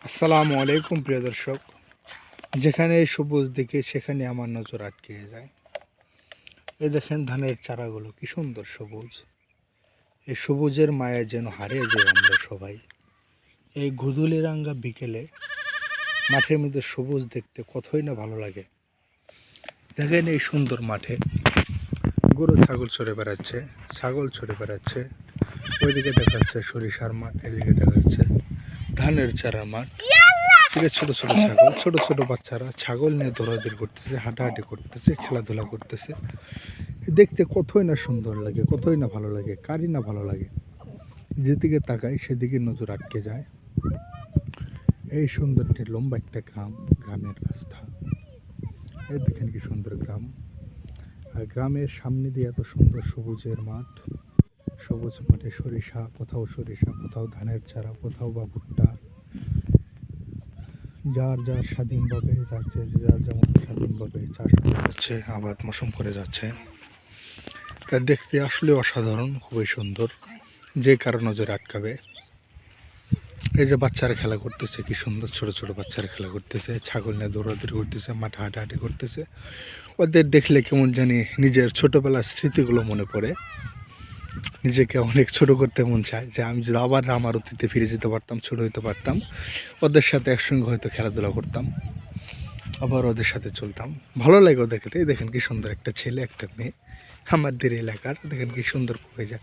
আসসালামু আলাইকুম প্রিয় দর্শক। যেখানে সবুজ দেখে সেখানে আমার নজর আটকে যায়। এই দেখেন ধানের চারাগুলো কি সুন্দর সবুজ। এই সবুজের মায়ায় যেন হারিয়ে যাই আমরা সবাই। এই গুদুলি রাঙ্গা বিকেলে মাঠের মধ্যে সবুজ দেখতে কতই না ভালো লাগে। দেখেন এই সুন্দর মাঠে গরু ছাগল চড়ে বেড়াচ্ছে, ছাগল চড়ে বেড়াচ্ছে। ওইদিকে দেখা যাচ্ছে সরিষার মাঠ, এদিকে দেখা যাচ্ছে ধানের চারা মাঠ। ছোট ছোট ছাগল, ছোট ছোট বাচ্চারা ছাগল নিয়ে দৌড়াদৌড়ি করতেছে, হাঁটাহাঁটি করতেছে, খেলাধুলা করতেছে। দেখতে কতই না সুন্দর লাগে, কতই না ভালো লাগে, কারই না ভালো লাগে। যেদিকে তাকাই সেদিকে নজর আটকে যায়। এই সুন্দরটি লম্বা একটা গ্রাম, গ্রামের রাস্তা। এই দেখেন কি সুন্দর গ্রাম। আর গ্রামের সামনে দিয়ে এত সুন্দর সবুজের মাঠ। সবুজ মাঠে সরিষা, কোথাও ধানের চারা, কোথাও বা ভুট্টা। যার স্বাধীনভাবে যাচ্ছে, যার যেমন স্বাধীনভাবে চাষ করে যাচ্ছে, আবাদ মৌসুম করে যাচ্ছে। তা দেখতে আসলে অসাধারণ, খুবই সুন্দর। যে কারো নজরে আটকাবে। এই যে বাচ্চারা খেলা করতেছে, কি সুন্দর ছোট ছোট বাচ্চারা খেলা করতেছে, ছাগল নিয়ে দৌড়াদৌড়ি করতেছে, মাঠে হাঁটাহাঁটি করতেছে। ওদের দেখলে কেমন জানি নিজের ছোটবেলার স্মৃতিগুলো মনে পড়ে। নিজেকে অনেক ছোট করতে মন চায়, যে আমি যদি আবার আমার অতীতে ফিরে যেতে পারতাম, ছোট হতে পারতাম, ওদের সাথে একসঙ্গে হয়তো খেলাধুলা করতাম, আবার ওদের সাথে চলতাম। ভালো লাগে ওদেরকে। এই দেখেন কি সুন্দর একটা ছেলে একটা মেয়ে আমাদের এলাকার। দেখেন কি সুন্দর হয়ে যায়।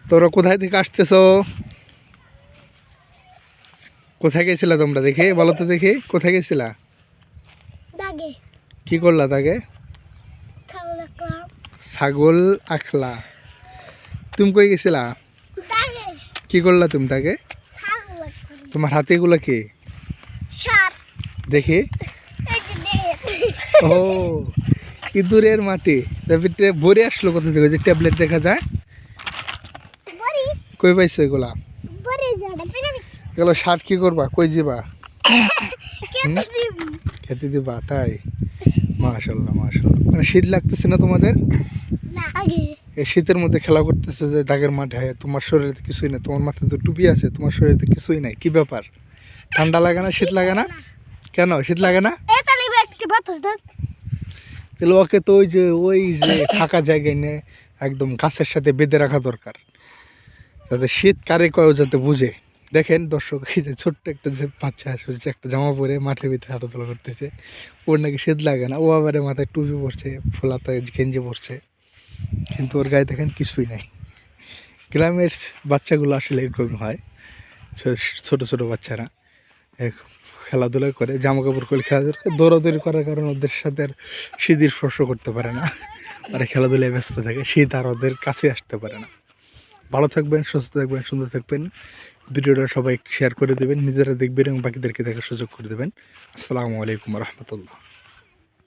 তোমরা কোথায় থেকে আসতেছো? কোথায় গেছিলা তোমরা? দেখে বলো তো, দেখে কোথায় গেছিলা? কি করলা তাকে? ছাগল আখলা। তুমি কই গেছিলা? কি করলা তুমি তাকে? তোমার হাতে এগুলো কি দেখে? ও ইঁদুরের মাটি। তারপরে ভরে আসলো কোথা থেকে? যে ট্যাবলেট দেখা যায়, কই পাইছো এগুলা? এগুলো শার্ট কি করবা? কই যাবা? খেতে দিবা? তাই? মাশাআল্লাহ মাশাআল্লাহ। মানে শীত লাগতেছে না তোমাদের? এই শীতের মধ্যে খেলা করতেছে যে দাগের মাঠে, তোমার শরীরে কিছুই নেই, তোমার মাথায় তো টুপি আছে, তোমার শরীরে কিছুই নাই, কি ব্যাপার? ঠান্ডা লাগে না? শীত লাগে না? কেন শীত লাগে না? তাহলে ওকে তো ওই যে ফাঁকা জায়গায় নিয়ে একদম গাছের সাথে বেঁধে রাখা দরকার, যাতে শীত কারে কয় যাতে বুঝে। দেখেন দর্শক, এই যে ছোট্ট একটা যে বাচ্চা আসছে, একটা জামা পরে মাঠের ভিতরে হাঁটাচলা করতেছে, ওর নাকি শীত লাগে না। ও আবার মাথায় টুপি পরছে, ফোলাতে গেঞ্জি পরছে, কিন্তু ওর গায়ে দেখেন কিছুই নাই। গ্রামের বাচ্চাগুলো আসলে এরকম হয়। ছোট ছোট বাচ্চারা খেলাধুলা করে, জামা কাপড় করে খেলাধুলা করে, দৌড়াদৌড়ি করার কারণে ওদের সাথে আর শীতের স্পর্শ করতে পারে না। ওরা খেলাধুলায় ব্যস্ত থাকে, শীত আর ওদের কাছে আসতে পারে না। ভালো থাকবেন, সুস্থ থাকবেন, সুন্দর থাকবেন। ভিডিওটা সবাই শেয়ার করে দেবেন, নিজেরা দেখবেন এবং বাকিদেরকে দেখার সুযোগ করে দেবেন। আসসালামু আলাইকুম রহমতুল্লাহ।